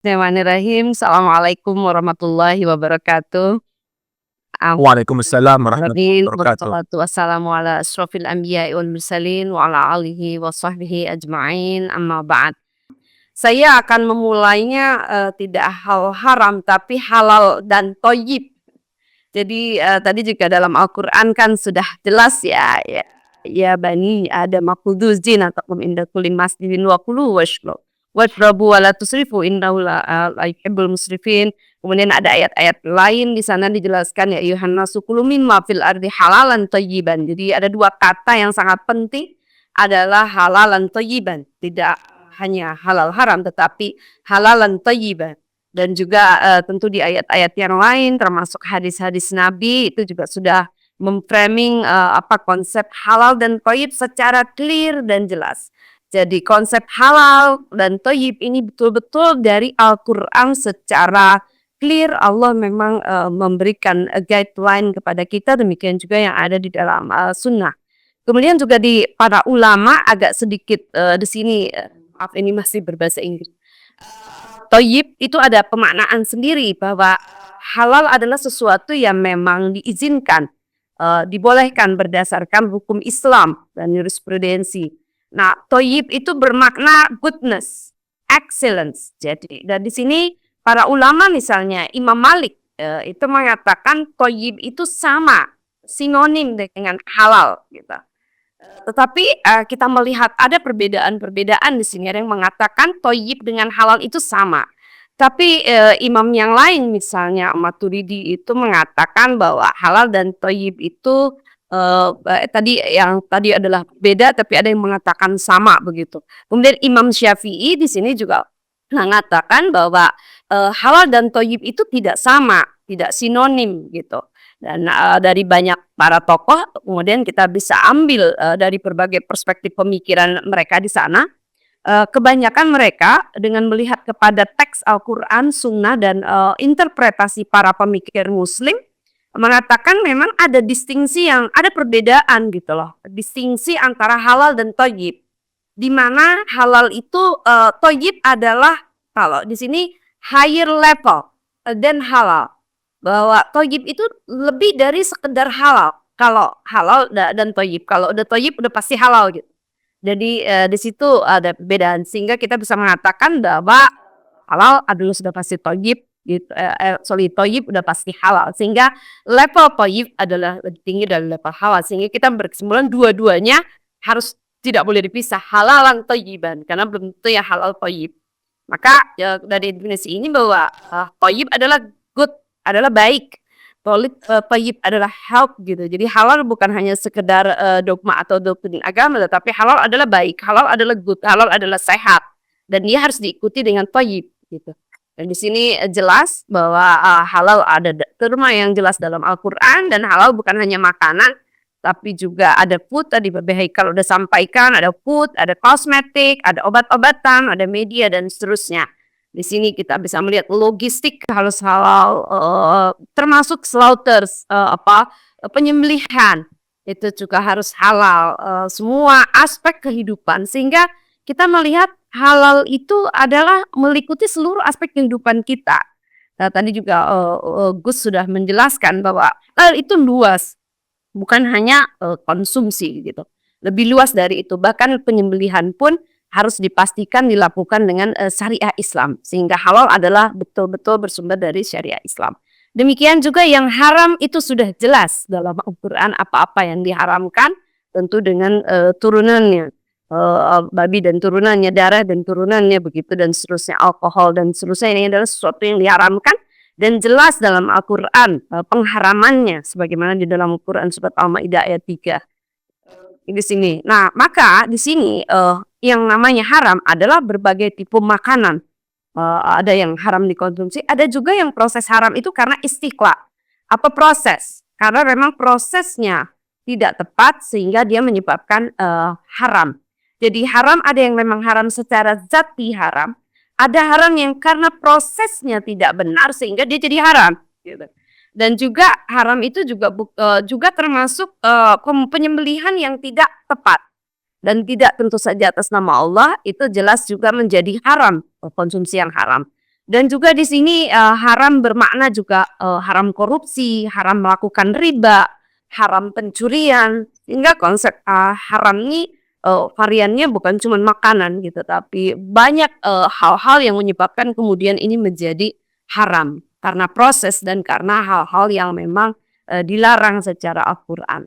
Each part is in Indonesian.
Bismillahirrahmanirrahim. Assalamualaikum warahmatullahi wabarakatuh. Waalaikumsalam warahmatullahi Amin. wabarakatuh. Wassalatu wassalamu ala asyrofil anbiya'i wal mursalin wa ala alihi wa sahbihi ajma'in, amma ba'd. Saya akan memulainya, tidak hal haram tapi halal dan thayyib. Jadi, tadi juga dalam Al-Qur'an kan sudah jelas ya bani Adam khudzu zinatakum inda kulli masjidin wa kulu washrabu wa la tusrifu innahu la yuhibbul musrifin. Kemudian ada ayat-ayat lain di sana dijelaskan, ya ayyuhan nasu kulu mimma fil ardi halalan thayyiban. Jadi ada 2 kata yang sangat penting adalah halalan thayyiban, tidak hanya halal haram tetapi halalan thayyiban. Dan juga, tentu di ayat-ayat yang lain termasuk hadis-hadis Nabi itu juga sudah memframing konsep halal dan thayyib secara clear dan jelas. Jadi konsep halal dan thayyib ini betul-betul dari Al-Qur'an secara clear. Allah memang, memberikan, guideline kepada kita, demikian juga yang ada di dalam, sunnah. Kemudian juga di para ulama agak sedikit, di sini, maaf ini masih berbahasa Inggris. Thayyib itu ada pemaknaan sendiri bahwa halal adalah sesuatu yang memang diizinkan, dibolehkan berdasarkan hukum Islam dan jurisprudensi. Nah, thayyib itu bermakna goodness, excellence. Jadi dan di sini para ulama misalnya Imam Malik, itu mengatakan thayyib itu sama, sinonim dengan halal gitu. Tetapi, kita melihat ada perbedaan-perbedaan di sini. Ada yang mengatakan thayyib dengan halal itu sama. Tapi, imam yang lain misalnya Maturidi itu mengatakan bahwa halal dan thayyib itu, tadi adalah beda tapi ada yang mengatakan sama begitu. Kemudian Imam Syafi'i di sini juga mengatakan bahwa, halal dan thayyib itu tidak sama, tidak sinonim gitu. Dan, dari banyak para tokoh kemudian kita bisa ambil, dari berbagai perspektif pemikiran mereka di sana. Kebanyakan mereka dengan melihat kepada teks Al-Qur'an, Sunnah, dan, interpretasi para pemikir muslim, mengatakan memang ada ada perbedaan gitu loh, distingsi antara halal dan thayyib. Di mana halal itu, thayyib adalah kalau di sini higher level, than halal. Bahwa thayyib itu lebih dari sekedar halal. Kalau halal dan thayyib, kalau udah thayyib udah pasti halal gitu. Jadi, di situ ada perbedaan sehingga kita bisa mengatakan bahwa halal adalah sudah pasti thayyib gitu, thayyib udah pasti halal. Sehingga level thayyib adalah lebih tinggi dari level halal. Sehingga kita berkesimpulan dua-duanya harus tidak boleh dipisah, halalan thayyiban, karena belum tentu ya halal thayyib. Maka, dari definisi ini bahwa, thayyib adalah good, adalah baik. Thayyib adalah health gitu. Jadi halal bukan hanya sekedar, dogma atau doktrin agama, tetapi halal adalah baik, halal adalah good, halal adalah sehat, dan dia harus diikuti dengan thayyib gitu. Dan di sini, jelas bahwa, halal ada terma yang jelas dalam Al-Qur'an, dan halal bukan hanya makanan, tapi juga ada food tadi Bapak Haikal udah sampaikan, ada food, ada kosmetik, ada obat-obatan, ada media dan seterusnya. Di sini kita bisa melihat logistik harus halal, termasuk penyembelihan itu juga harus halal, semua aspek kehidupan sehingga kita melihat halal itu adalah meliputi seluruh aspek kehidupan kita. Nah, tadi juga, Gus sudah menjelaskan bahwa hal itu luas, bukan hanya, konsumsi gitu, lebih luas dari itu, bahkan penyembelihan pun harus dipastikan dilakukan dengan, syariah Islam, sehingga halal adalah betul-betul bersumber dari syariah Islam. Demikian juga yang haram itu sudah jelas dalam Al-Qur'an apa-apa yang diharamkan tentu dengan, turunannya, babi dan turunannya, darah dan turunannya begitu dan seterusnya, alkohol dan seterusnya, ini adalah sesuatu yang diharamkan dan jelas dalam Al-Qur'an, pengharamannya sebagaimana di dalam Al-Qur'an surat Al-Maidah ayat 3. Di sini. Nah, maka di sini, yang namanya haram adalah berbagai tipe makanan. Ada yang haram dikonsumsi, ada juga yang proses haram itu karena istiqla. Apa proses? Karena memang prosesnya tidak tepat sehingga dia menyebabkan, haram. Jadi haram ada yang memang haram secara zati haram, ada haram yang karena prosesnya tidak benar sehingga dia jadi haram, gitu. Dan juga haram itu juga termasuk, penyembelihan yang tidak tepat dan tidak tentu saja atas nama Allah, itu jelas juga menjadi haram, konsumsi yang haram. Dan juga di sini haram bermakna juga haram korupsi, haram melakukan riba, haram pencurian, sehingga konsep haram ini variannya bukan cuma makanan gitu, tapi banyak hal-hal yang menyebabkan kemudian ini menjadi haram karena proses dan karena hal-hal yang memang dilarang secara Al-Quran.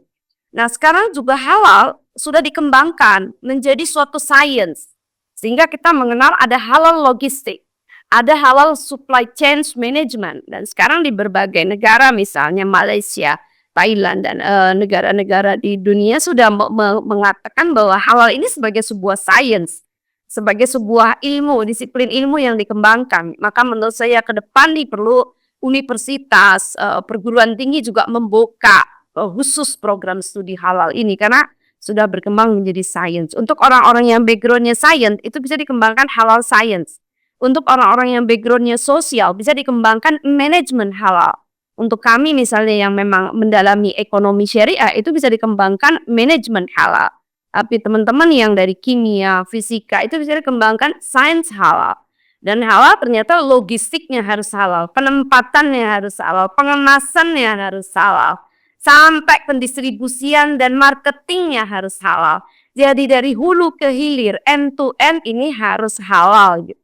Nah, sekarang juga halal sudah dikembangkan menjadi suatu sains, sehingga kita mengenal ada halal logistik, ada halal supply chain management, dan sekarang di berbagai negara misalnya Malaysia, Thailand, dan negara-negara di dunia sudah mengatakan bahwa halal ini sebagai sebuah sains, sebagai sebuah ilmu, disiplin ilmu yang dikembangkan. Maka menurut saya ke depan nih perlu universitas, perguruan tinggi juga membuka khusus program studi halal ini karena sudah berkembang menjadi sains. Untuk orang-orang yang backgroundnya sains itu bisa dikembangkan halal science. Untuk orang-orang yang backgroundnya sosial bisa dikembangkan manajemen halal. Untuk kami misalnya yang memang mendalami ekonomi syariah itu bisa dikembangkan manajemen halal. Tapi teman-teman yang dari kimia, fisika itu bisa dikembangkan sains halal. Dan halal ternyata logistiknya harus halal, penempatannya harus halal, pengemasannya harus halal, sampai pendistribusian dan marketingnya harus halal. Jadi dari hulu ke hilir, end to end ini harus halal gitu.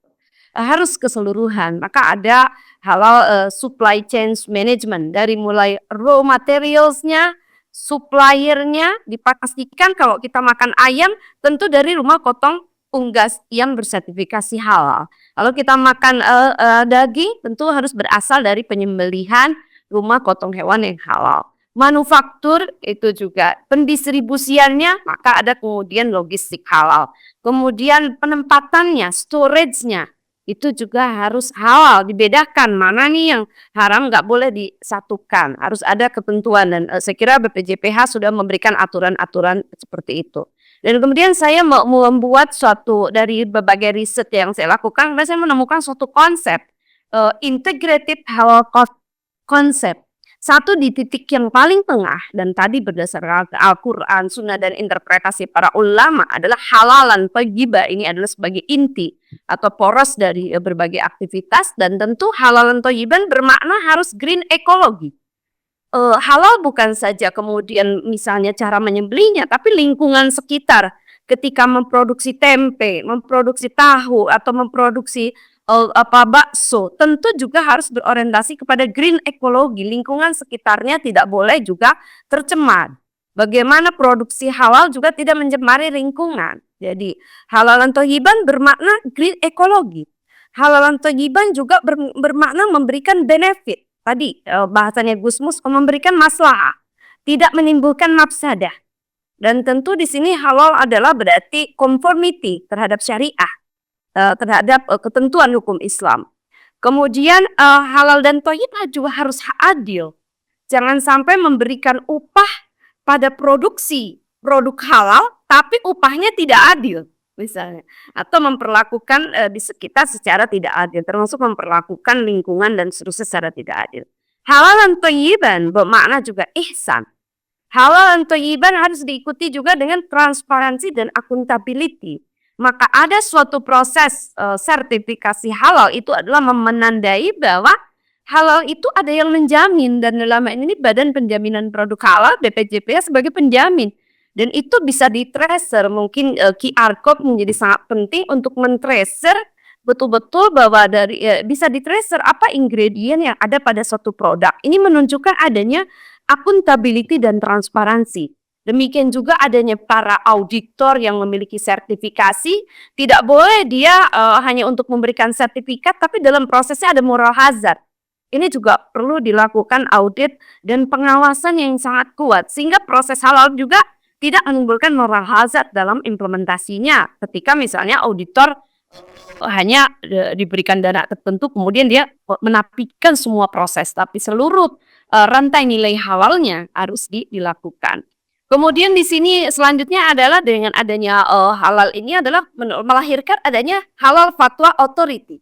Harus keseluruhan. Maka ada halal supply chain management dari mulai raw materialsnya, suppliernya dipastikan kalau kita makan ayam tentu dari rumah potong unggas yang bersertifikasi halal. Kalau kita makan daging tentu harus berasal dari penyembelihan rumah potong hewan yang halal. Manufaktur itu juga pendistribusiannya, maka ada kemudian logistik halal. Kemudian penempatannya, storage-nya itu juga harus halal, dibedakan mana nih yang haram nggak boleh disatukan, harus ada ketentuan dan saya kira BPJPH sudah memberikan aturan-aturan seperti itu. Dan kemudian saya mau membuat suatu dari berbagai riset yang saya lakukan, saya menemukan suatu konsep integrated halal konsep. Satu di titik yang paling tengah dan tadi berdasarkan Al-Quran, Sunnah dan interpretasi para ulama adalah halalan thayyibah. Ini adalah sebagai inti atau poros dari berbagai aktivitas dan tentu halalan thayyiban bermakna harus green ekologi. Halal bukan saja kemudian misalnya cara menyembelihnya, tapi lingkungan sekitar ketika memproduksi tempe, memproduksi tahu atau memproduksi bakso, tentu juga harus berorientasi kepada green ekologi, lingkungan sekitarnya tidak boleh juga tercemar. Bagaimana produksi halal juga tidak mencemari lingkungan. Jadi halalan thayyiban bermakna green ekologi. Halalan thayyiban juga bermakna memberikan benefit. Tadi bahasanya Gusmus memberikan maslahah, tidak menimbulkan mafsadah. Dan tentu di sini halal adalah berarti conformity terhadap syariah, terhadap ketentuan hukum Islam. Kemudian halal dan thayyibah juga harus adil. Jangan sampai memberikan upah pada produksi produk halal tapi upahnya tidak adil misalnya, atau memperlakukan di sekitar secara tidak adil, termasuk memperlakukan lingkungan dan seterusnya secara tidak adil. Halal dan thayyiban bermakna juga ihsan. Halal dan thayyiban harus diikuti juga dengan transparansi dan akuntability. Maka ada suatu proses sertifikasi halal itu adalah menandai bahwa halal itu ada yang menjamin, dan dalam ini Badan Penjaminan Produk Halal BPJPH sebagai penjamin. Dan itu bisa di-tracer, mungkin QR code menjadi sangat penting untuk men-tracer betul-betul bahwa dari bisa di-tracer apa ingredient yang ada pada suatu produk. Ini menunjukkan adanya akuntability dan transparansi. Demikian juga adanya para auditor yang memiliki sertifikasi, tidak boleh dia hanya untuk memberikan sertifikat tapi dalam prosesnya ada moral hazard. Ini juga perlu dilakukan audit dan pengawasan yang sangat kuat sehingga proses halal juga tidak menimbulkan moral hazard dalam implementasinya. Ketika misalnya auditor hanya diberikan dana tertentu kemudian dia menafikan semua proses, tapi seluruh rantai nilai halalnya harus dilakukan. Kemudian di sini selanjutnya adalah dengan adanya halal ini adalah melahirkan adanya halal fatwa authority.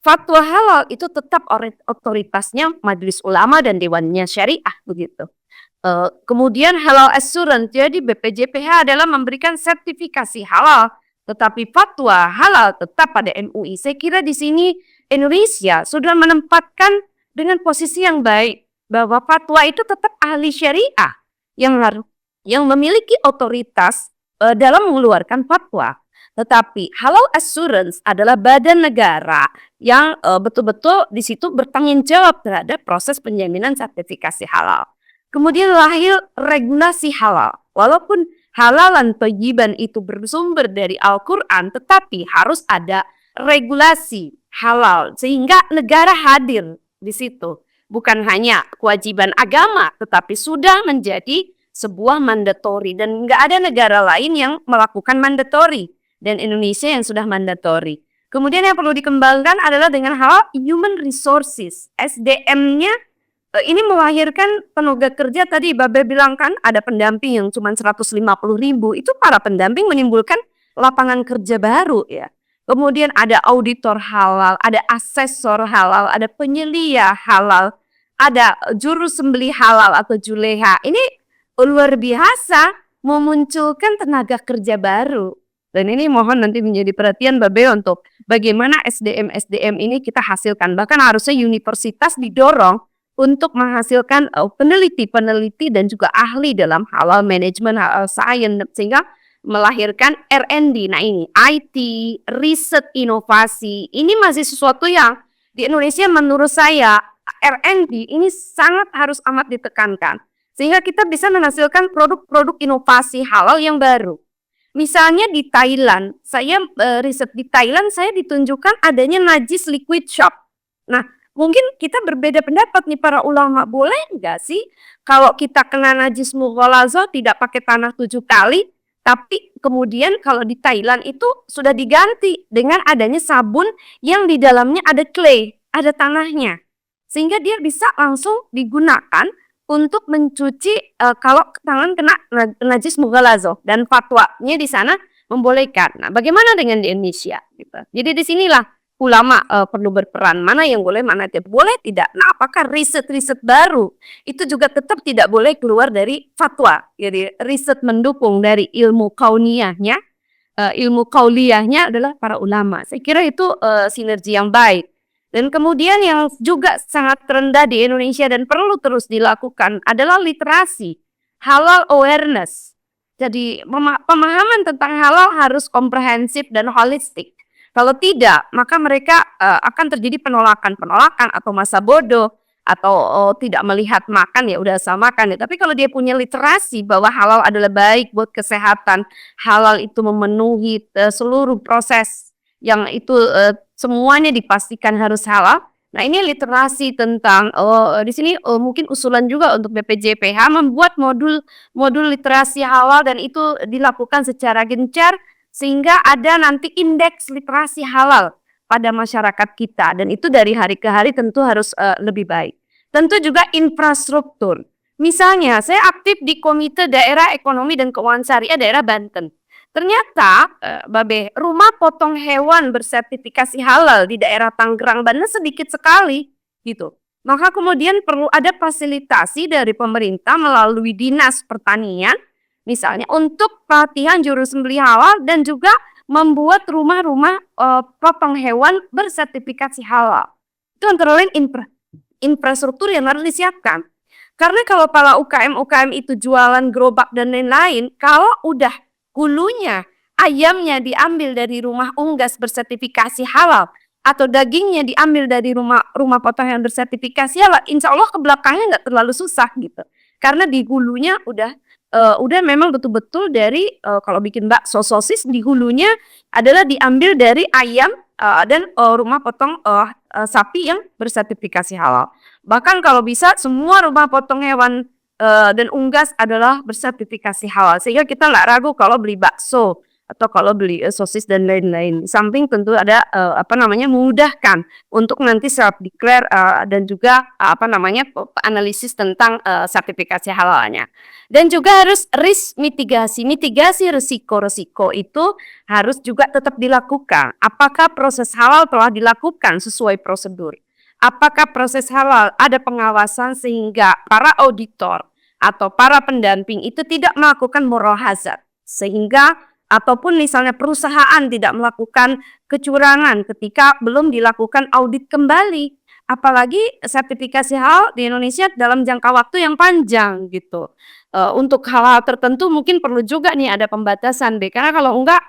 Fatwa halal itu tetap otoritasnya Majelis Ulama dan Dewannya Syariah begitu. Kemudian halal assurance, jadi BPJPH adalah memberikan sertifikasi halal, tetapi fatwa halal tetap pada MUI. Saya kira di sini Indonesia sudah menempatkan dengan posisi yang baik bahwa fatwa itu tetap ahli syariah yang memiliki otoritas dalam mengeluarkan fatwa. Tetapi halal assurance adalah badan negara yang betul-betul di situ bertanggung jawab terhadap proses penjaminan sertifikasi halal. Kemudian lahir regulasi halal. Walaupun halalan thayyiban itu bersumber dari Al-Quran, tetapi harus ada regulasi halal sehingga negara hadir di situ. Bukan hanya kewajiban agama, tetapi sudah menjadi sebuah mandatory dan nggak ada negara lain yang melakukan mandatory dan Indonesia yang sudah mandatory. Kemudian yang perlu dikembangkan adalah dengan hal human resources, SDM-nya. Ini melahirkan tenaga kerja tadi Babe bilang kan ada pendamping yang cuma 150.000, itu para pendamping menimbulkan lapangan kerja baru ya. Kemudian ada auditor halal, ada asesor halal, ada penyelia halal, ada juru sembelih halal atau juleha. Ini luar biasa memunculkan tenaga kerja baru. Dan ini mohon nanti menjadi perhatian Babe untuk bagaimana SDM ini kita hasilkan. Bahkan harusnya universitas didorong untuk menghasilkan peneliti dan juga ahli dalam halal management, halal science, sehingga melahirkan R&D. Nah ini IT, riset inovasi, ini masih sesuatu yang di Indonesia menurut saya R&D ini sangat harus amat ditekankan. Sehingga kita bisa menghasilkan produk-produk inovasi halal yang baru. Misalnya di Thailand, saya riset di Thailand, saya ditunjukkan adanya najis liquid shop. Nah, mungkin kita berbeda pendapat nih para ulama, boleh nggak sih kalau kita kena najis mughalazo tidak pakai tanah 7 kali, tapi kemudian kalau di Thailand itu sudah diganti dengan adanya sabun yang di dalamnya ada clay, ada tanahnya. Sehingga dia bisa langsung digunakan untuk mencuci kalau tangan kena najis mughalazo dan fatwanya di sana membolehkan. Nah, bagaimana dengan di Indonesia? Gitu. Jadi disinilah ulama perlu berperan, mana yang boleh, mana tidak boleh, tidak. Nah, apakah riset-riset baru itu juga tetap tidak boleh keluar dari fatwa. Jadi riset mendukung dari ilmu kauniyahnya, ilmu kauliyahnya adalah para ulama. Saya kira itu sinergi yang baik. Dan kemudian yang juga sangat rendah di Indonesia dan perlu terus dilakukan adalah literasi, halal awareness. Jadi pemahaman tentang halal harus komprehensif dan holistik. Kalau tidak, maka mereka akan terjadi penolakan atau masa bodoh atau tidak melihat makan ya udah sama makan ya. Tapi kalau dia punya literasi bahwa halal adalah baik buat kesehatan, halal itu memenuhi seluruh proses yang itu semuanya dipastikan harus halal. Nah, ini literasi tentang di sini mungkin usulan juga untuk BPJPH membuat modul literasi halal dan itu dilakukan secara gencar sehingga ada nanti indeks literasi halal pada masyarakat kita dan itu dari hari ke hari tentu harus lebih baik. Tentu juga infrastruktur. Misalnya saya aktif di Komite Daerah Ekonomi dan Keuangan Syariah daerah Banten. Ternyata Babe, rumah potong hewan bersertifikasi halal di daerah Tangerang, Banten sedikit sekali gitu. Maka kemudian perlu ada fasilitasi dari pemerintah melalui Dinas Pertanian misalnya untuk pelatihan juru sembelih halal dan juga membuat rumah-rumah potong hewan bersertifikasi halal. Itu antara lain infrastruktur yang harus disiapkan. Karena kalau para UKM itu jualan gerobak dan lain-lain, kalau udah hulunya, ayamnya diambil dari rumah unggas bersertifikasi halal atau dagingnya diambil dari rumah potong yang bersertifikasi halal, insya Allah ke belakangnya nggak terlalu susah gitu. Karena di hulunya udah memang betul-betul dari kalau bikin bakso sosis di hulunya adalah diambil dari ayam dan rumah potong sapi yang bersertifikasi halal. Bahkan kalau bisa semua rumah potong hewan dan unggas adalah bersertifikasi halal sehingga kita nggak ragu kalau beli bakso atau kalau beli sosis dan lain-lain. Samping tentu ada memudahkan untuk nanti self declare dan juga analisis tentang sertifikasi halalnya. Dan juga harus risk mitigasi risiko itu harus juga tetap dilakukan. Apakah proses halal telah dilakukan sesuai prosedur? Apakah proses halal ada pengawasan sehingga para auditor atau para pendamping itu tidak melakukan moral hazard sehingga Ataupun misalnya perusahaan tidak melakukan kecurangan ketika belum dilakukan audit kembali. Apalagi sertifikasi halal di Indonesia dalam jangka waktu yang panjang gitu. Untuk hal-hal tertentu mungkin perlu juga nih ada pembatasan deh, karena kalau enggak,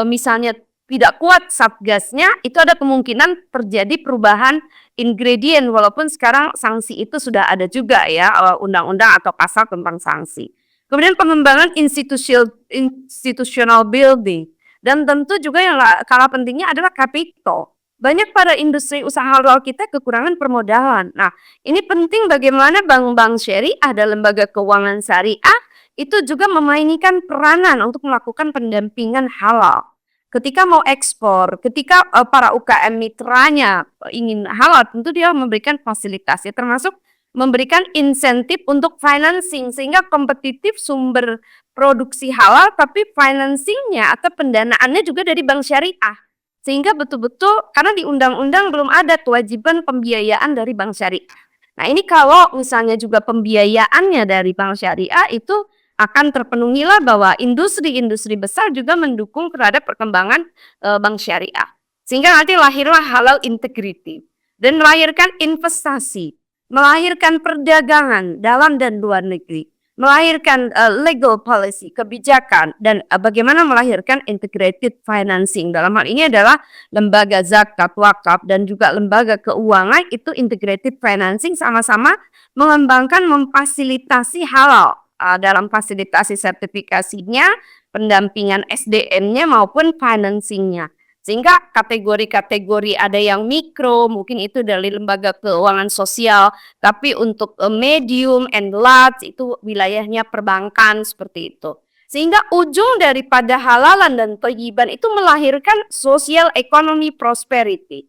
misalnya tidak kuat satgasnya, itu ada kemungkinan terjadi perubahan ingredient walaupun sekarang sanksi itu sudah ada juga ya, undang-undang atau pasal tentang sanksi. Kemudian pengembangan institutional building, dan tentu juga yang kalah pentingnya adalah capital. Banyak pada industri usaha halal kita kekurangan permodalan. Nah, ini penting bagaimana bank-bank syariah dan lembaga keuangan syariah itu juga memainkan peranan untuk melakukan pendampingan halal. Ketika mau ekspor, ketika para UKM mitranya ingin halal, tentu dia memberikan fasilitas, ya, termasuk memberikan insentif untuk financing sehingga kompetitif sumber produksi halal, tapi financingnya atau pendanaannya juga dari bank syariah. Sehingga betul-betul karena di undang-undang belum ada kewajiban pembiayaan dari bank syariah. Nah, ini kalau misalnya juga pembiayaannya dari bank syariah itu akan terpenuhilah bahwa industri-industri besar juga mendukung terhadap perkembangan bank syariah. Sehingga nanti lahirlah halal integrity dan melahirkan investasi, melahirkan perdagangan dalam dan luar negeri, melahirkan legal policy, kebijakan, dan bagaimana melahirkan integrated financing. Dalam hal ini adalah lembaga zakat, wakaf, dan juga lembaga keuangan itu integrated financing sama-sama mengembangkan memfasilitasi halal dalam fasilitasi sertifikasinya, pendampingan SDM-nya maupun financing-nya. Sehingga kategori-kategori ada yang mikro, mungkin itu dari lembaga keuangan sosial, tapi untuk medium and large itu wilayahnya perbankan seperti itu. Sehingga ujung daripada halalan dan thayyiban itu melahirkan social economy prosperity.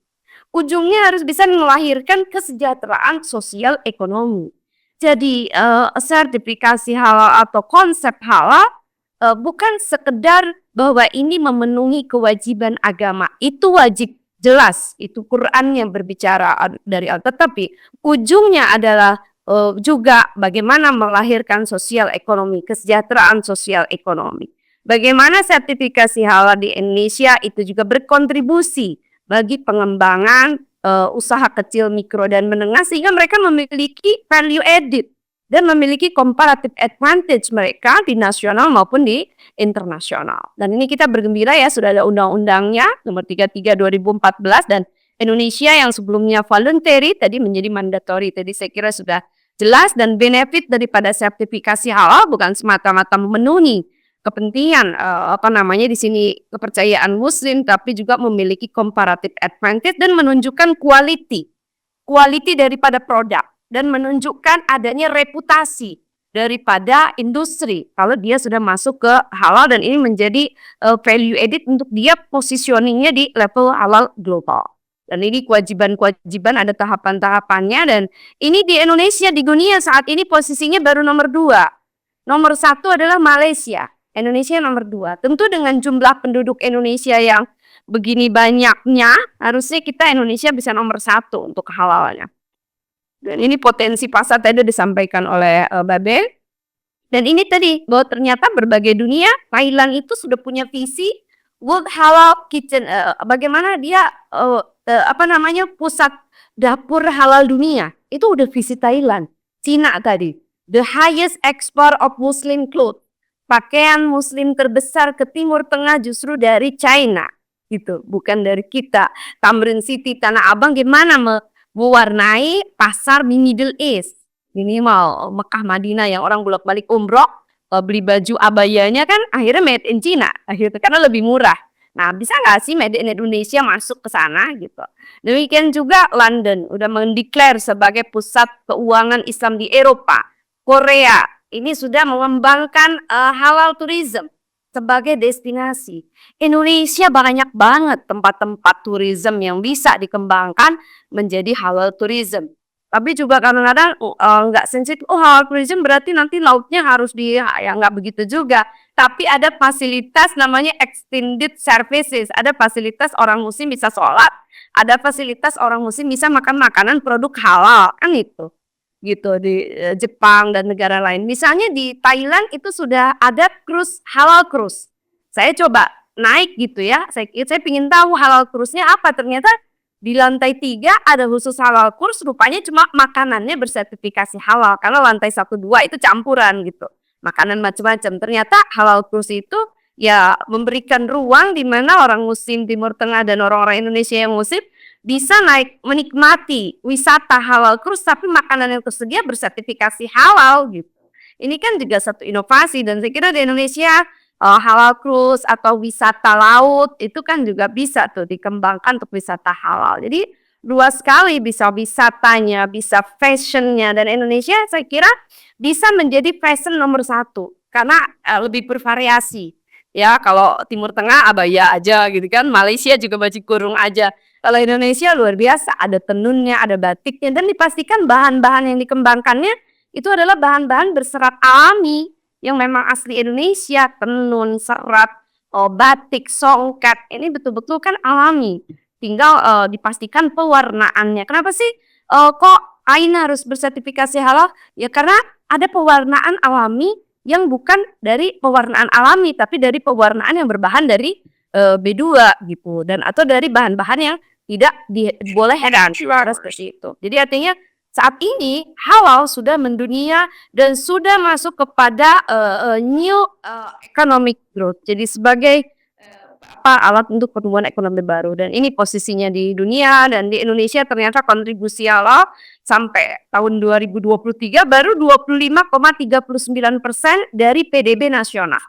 Ujungnya harus bisa melahirkan kesejahteraan sosial ekonomi. Jadi sertifikasi halal atau konsep halal bukan sekedar bahwa ini memenuhi kewajiban agama, itu wajib, jelas, itu Quran yang berbicara dari Allah, tetapi ujungnya adalah juga bagaimana melahirkan sosial ekonomi, kesejahteraan sosial ekonomi. Bagaimana sertifikasi halal di Indonesia itu juga berkontribusi bagi pengembangan usaha kecil, mikro, dan menengah sehingga mereka memiliki value added dan memiliki comparative advantage mereka di nasional maupun di internasional. Dan ini kita bergembira ya sudah ada undang-undangnya nomor 33 2014 dan Indonesia yang sebelumnya voluntary tadi menjadi mandatory. Tadi saya kira sudah jelas dan benefit daripada sertifikasi halal bukan semata-mata memenuhi kepentingan di sini kepercayaan muslim, tapi juga memiliki comparative advantage dan menunjukkan quality daripada produk dan menunjukkan adanya reputasi daripada industri kalau dia sudah masuk ke halal dan ini menjadi value added untuk dia positioningnya di level halal global. Dan ini kewajiban-kewajiban ada tahapan-tahapannya dan ini di Indonesia di dunia saat ini posisinya baru nomor 2. Nomor 1 adalah Malaysia, Indonesia nomor 2. Tentu dengan jumlah penduduk Indonesia yang begini banyaknya harusnya kita Indonesia bisa nomor 1 untuk halalnya. Dan ini potensi pasar tadi disampaikan oleh Babe. Dan ini tadi bahwa ternyata berbagai dunia Thailand itu sudah punya visi World Halal Kitchen, bagaimana dia pusat dapur halal dunia. Itu udah visi Thailand. Cina tadi, the highest export of Muslim clothes. Pakaian muslim terbesar ke Timur Tengah justru dari China. Gitu, bukan dari kita. Tamrin City, Tanah Abang gimana mewarnai pasar Middle East, minimal Mekah Madinah yang orang bolak-balik umroh beli baju abayanya kan akhirnya made in China akhirnya karena lebih murah. Nah, bisa nggak sih made in Indonesia masuk ke sana gitu. Demikian juga London udah mendeklar sebagai pusat keuangan Islam di Eropa. Korea ini sudah mengembangkan halal tourism sebagai destinasi. Indonesia banyak banget tempat-tempat tourism yang bisa dikembangkan menjadi halal tourism. Tapi juga kadang-kadang nggak sensitif, halal tourism berarti nanti lautnya harus ya nggak begitu juga. Tapi ada fasilitas namanya extended services, ada fasilitas orang muslim bisa sholat, ada fasilitas orang muslim bisa makan makanan produk halal, kan itu. Gitu di Jepang dan negara lain. Misalnya di Thailand itu sudah ada halal cruise. Saya coba naik gitu ya, saya pengen tahu halal kursnya apa, ternyata di lantai 3 ada khusus halal kurs, rupanya cuma makanannya bersertifikasi halal, karena lantai 1, 2 itu campuran gitu, makanan macam-macam. Ternyata halal kurs itu ya memberikan ruang di mana orang muslim Timur Tengah dan orang-orang Indonesia yang muslim bisa naik menikmati wisata halal kurs, tapi makanan yang tersedia bersertifikasi halal gitu. Ini kan juga satu inovasi dan saya kira di Indonesia halal cruise atau wisata laut itu kan juga bisa tuh dikembangkan untuk wisata halal. Jadi luas sekali bisa wisatanya, bisa fashionnya, dan Indonesia saya kira bisa menjadi fashion nomor 1 karena lebih bervariasi. Ya kalau Timur Tengah abaya aja gitu kan, Malaysia juga baju kurung aja. Kalau Indonesia luar biasa, ada tenunnya, ada batiknya, dan dipastikan bahan-bahan yang dikembangkannya itu adalah bahan-bahan berserat alami yang memang asli Indonesia, tenun, serat, batik, songket, ini betul-betul kan alami. Tinggal dipastikan pewarnaannya. Kenapa sih kok kain harus bersertifikasi halal? Ya karena ada pewarnaan alami yang bukan dari pewarnaan alami, tapi dari pewarnaan yang berbahan dari B2 gitu, dan atau dari bahan-bahan yang tidak dibolehkan, seperti itu. Jadi artinya saat ini halal sudah mendunia dan sudah masuk kepada new economic growth. Jadi sebagai alat untuk pertumbuhan ekonomi baru, dan ini posisinya di dunia, dan di Indonesia ternyata kontribusi halal sampai tahun 2023 baru 25,39% dari PDB nasional.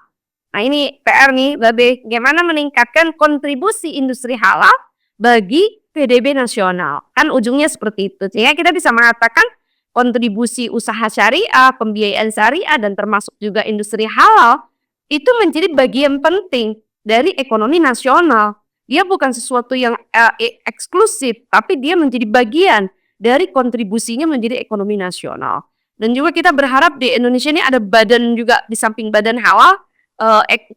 Nah ini PR nih Babe, bagaimana meningkatkan kontribusi industri halal bagi PDB nasional. Kan ujungnya seperti itu. Sehingga kita bisa mengatakan kontribusi usaha syariah, pembiayaan syariah, dan termasuk juga industri halal itu menjadi bagian penting dari ekonomi nasional. Dia bukan sesuatu yang eksklusif, tapi dia menjadi bagian dari kontribusinya menjadi ekonomi nasional. Dan juga kita berharap di Indonesia ini ada badan juga, di samping badan halal,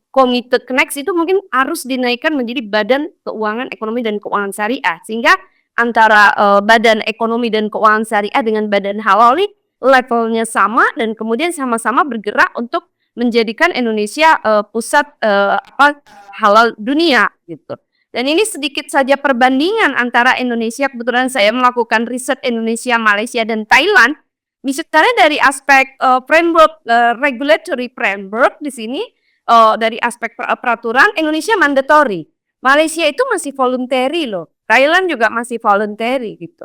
Komite Connect itu mungkin harus dinaikkan menjadi Badan Keuangan Ekonomi dan Keuangan Syariah, sehingga antara Badan Ekonomi dan Keuangan Syariah dengan Badan Halal ini levelnya sama, dan kemudian sama-sama bergerak untuk menjadikan Indonesia pusat halal dunia gitu. Dan ini sedikit saja perbandingan antara Indonesia, kebetulan saya melakukan riset Indonesia, Malaysia, dan Thailand. Misalnya dari aspek framework, regulatory framework di sini, dari aspek peraturan Indonesia mandatory, Malaysia itu masih voluntary loh, Thailand juga masih voluntary gitu.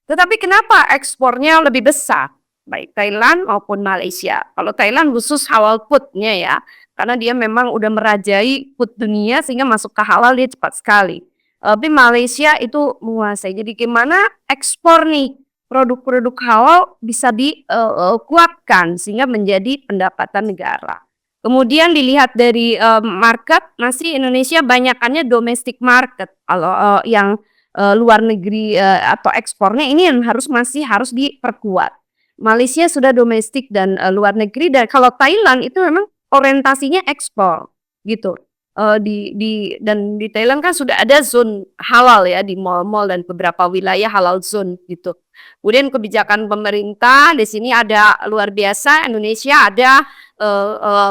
Tetapi kenapa ekspornya lebih besar, baik Thailand maupun Malaysia? Kalau Thailand khusus halal food-nya ya, karena dia memang udah merajai food dunia sehingga masuk ke halal dia cepat sekali. Tapi Malaysia itu menguasai. Jadi gimana ekspor nih produk-produk halal bisa dikuatkan sehingga menjadi pendapatan negara. Kemudian dilihat dari market, masih Indonesia banyakannya domestic market. Kalau yang luar negeri atau ekspornya ini yang masih harus diperkuat. Malaysia sudah domestik dan luar negeri, dan kalau Thailand itu memang orientasinya ekspor gitu. Dan di Thailand kan sudah ada zone halal ya di mall-mall dan beberapa wilayah halal zone gitu. Kemudian kebijakan pemerintah di sini ada luar biasa. Indonesia ada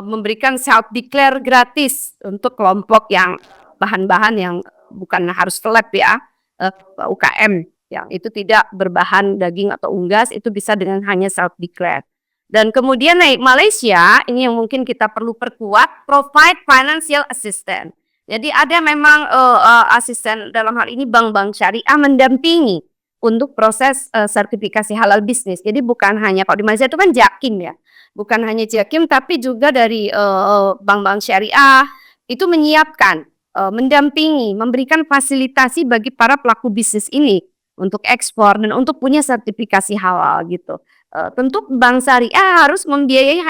memberikan self declare gratis untuk kelompok yang bahan-bahan yang bukan harus lab ya, UKM yang itu tidak berbahan daging atau unggas, itu bisa dengan hanya self declare. Dan kemudian naik Malaysia, ini yang mungkin kita perlu perkuat, provide financial assistance. Jadi ada memang asisten, dalam hal ini bank-bank syariah mendampingi untuk proses sertifikasi halal bisnis. Jadi bukan hanya, kalau di Malaysia itu kan Jakim ya, bukan hanya Jakim tapi juga dari bank-bank syariah itu menyiapkan, mendampingi, memberikan fasilitasi bagi para pelaku bisnis ini untuk ekspor dan untuk punya sertifikasi halal gitu. Tentu bank syariah harus membiayai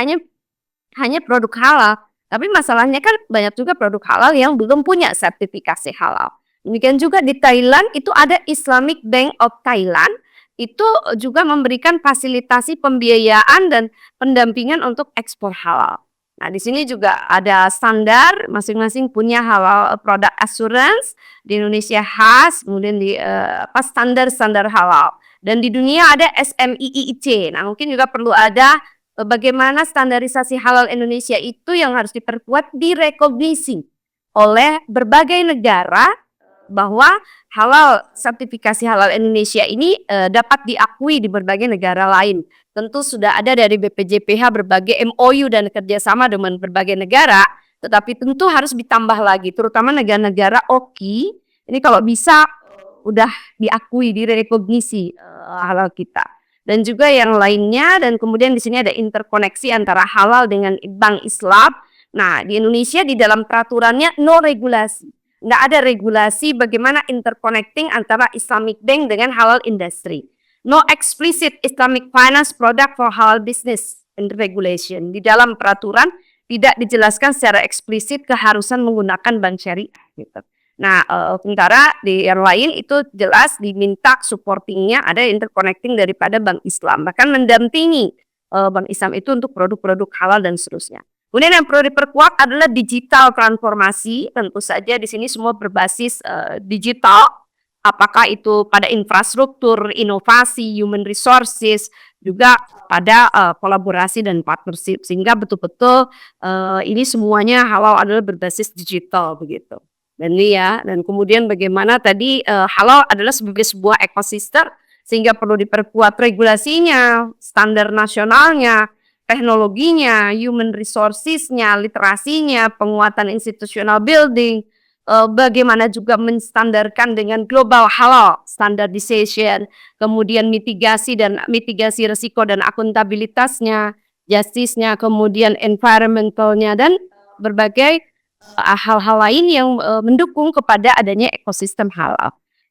hanya produk halal, tapi masalahnya kan banyak juga produk halal yang belum punya sertifikasi halal. Demikian juga di Thailand itu ada Islamic Bank of Thailand, itu juga memberikan fasilitasi pembiayaan dan pendampingan untuk ekspor halal. Nah di sini juga ada standar, masing-masing punya halal product assurance, di Indonesia khas, kemudian di standar-standar halal. Dan di dunia ada SMIIC. Nah mungkin juga perlu ada bagaimana standarisasi halal Indonesia itu yang harus diperkuat, direkognisi oleh berbagai negara bahwa sertifikasi halal Indonesia ini dapat diakui di berbagai negara lain. Tentu sudah ada dari BPJPH berbagai MOU dan kerjasama dengan berbagai negara, tetapi tentu harus ditambah lagi, terutama negara-negara OKI. Ini kalau bisa udah diakui, direkognisi halal kita. Dan juga yang lainnya, dan kemudian di sini ada interkoneksi antara halal dengan bank Islam. Nah, di Indonesia di dalam peraturannya no regulasi. Nggak ada regulasi bagaimana interconnecting antara Islamic Bank dengan halal industry. No explicit Islamic finance product for halal business and regulation. Di dalam peraturan tidak dijelaskan secara eksplisit keharusan menggunakan bank syariah. Gitu. Nah, sementara di yang lain itu jelas diminta supportingnya ada interconnecting daripada bank Islam. Bahkan mendampingi bank Islam itu untuk produk-produk halal dan seterusnya. Kemudian yang perlu diperkuat adalah digital transformasi. Tentu saja di sini semua berbasis digital. Apakah itu pada infrastruktur, inovasi, human resources, juga pada kolaborasi dan partnership. Sehingga betul-betul ini semuanya halal adalah berbasis digital begitu. Dan ini ya, dan kemudian bagaimana tadi halal adalah sebagai sebuah ekosistem sehingga perlu diperkuat regulasinya, standar nasionalnya, teknologinya, human resources-nya, literasinya, penguatan institutional building, bagaimana juga menstandarkan dengan global halal standardization, kemudian mitigasi risiko dan akuntabilitasnya, justice-nya, kemudian environmental-nya, dan berbagai hal-hal lain yang mendukung kepada adanya ekosistem halal.